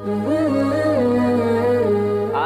आज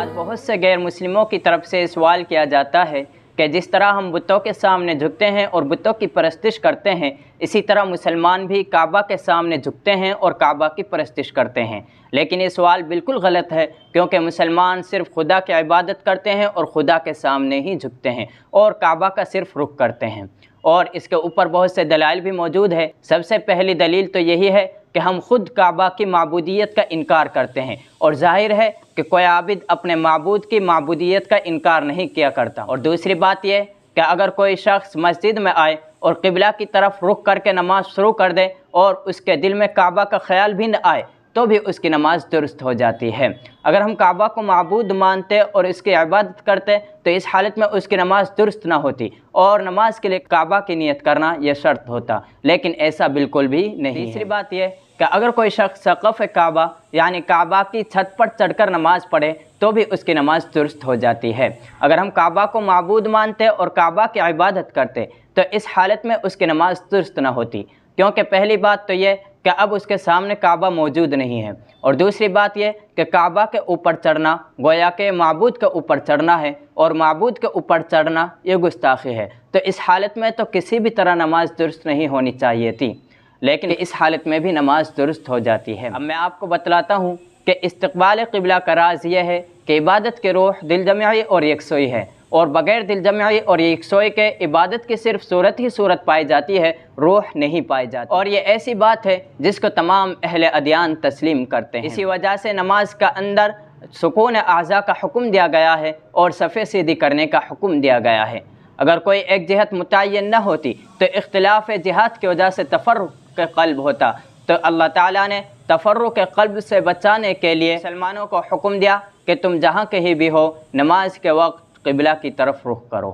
बहुत से गैर मुस्लिमों की तरफ से सवाल किया जाता है कि जिस तरह हम बुतों के सामने झुकते हैं और बुतों की परस्तिश करते हैं, इसी तरह मुसलमान भी काबा के सामने झुकते हैं और काबा की परस्तिश करते हैं। लेकिन ये सवाल बिल्कुल गलत है, क्योंकि मुसलमान सिर्फ खुदा की इबादत करते हैं और खुदा के सामने ही झुकते हैं और काबा का सिर्फ रुख करते हैं। और इसके ऊपर बहुत से दलाइल भी मौजूद है। सबसे पहली दलील तो यही है कि हम खुद काबा की माबूदियत का इनकार करते हैं, और जाहिर है कि कोई आबिद अपने माबूद की माबूदियत का इनकार नहीं किया करता। और दूसरी बात यह कि अगर कोई शख्स मस्जिद में आए और क़िबला की तरफ रुख करके नमाज शुरू कर दे और उसके दिल में काबा का ख्याल भी न आए, तो भी उसकी नमाज दुरुस्त हो जाती है। अगर हम काबा को माबूद मानते और इसकी इबादत करते तो इस हालत में उसकी नमाज दुरुस्त ना होती, और नमाज के लिए काबा की नियत करना यह शर्त होता, लेकिन ऐसा बिल्कुल भी नहीं। तीसरी बात यह कि अगर कोई शख्स सक़फ़ काबा यानी काबा की छत पर चढ़कर नमाज पढ़े तो भी उसकी नमाज दुरुस्त हो जाती है। अगर हम काबा को माबूद मानते और काबा की इबादत करते तो इस हालत में उसकी नमाज दुरुस्त ना होती, क्योंकि पहली बात तो यह कि अब उसके सामने काबा मौजूद नहीं है, और दूसरी बात यह कि काबा के ऊपर चढ़ना गोया के माबूद के ऊपर चढ़ना है, और माबूद के ऊपर चढ़ना ये गुस्ताखी है। तो इस हालत में तो किसी भी तरह नमाज दुरुस्त नहीं होनी चाहिए थी, लेकिन इस हालत में भी नमाज दुरुस्त हो जाती है। अब मैं आपको बतलाता हूँ कि इस्तक़बाल क़िबला का राज यह है कि इबादत के रूह दिलजमाई और यकसोई है, और बग़ैर दिलजमाई और यकसोई के इबादत की सिर्फ सूरत ही सूरत पाई जाती है, रूह नहीं पाई जाती। और ये ऐसी बात है जिसको तमाम अहले अदियान तस्लीम करते हैं। इसी वजह से नमाज का अंदर सुकून आज़ा का हुक्म दिया गया है और सफ़े सीधी करने का हुक्म दिया गया है। अगर कोई एक जहत मुतय्यन न होती तो इख्तिलाफ़ जिहाद की वजह से तफ़र्रुक़ के क़ल्ब होता, तो अल्लाह ताला ने तफ़र्रुक़ के क़ल्ब से बचाने के लिए मुसलमानों को हुक्म दिया कि तुम जहाँ कहीं भी हो नमाज के वक्त क़िबला की तरफ रुख करो।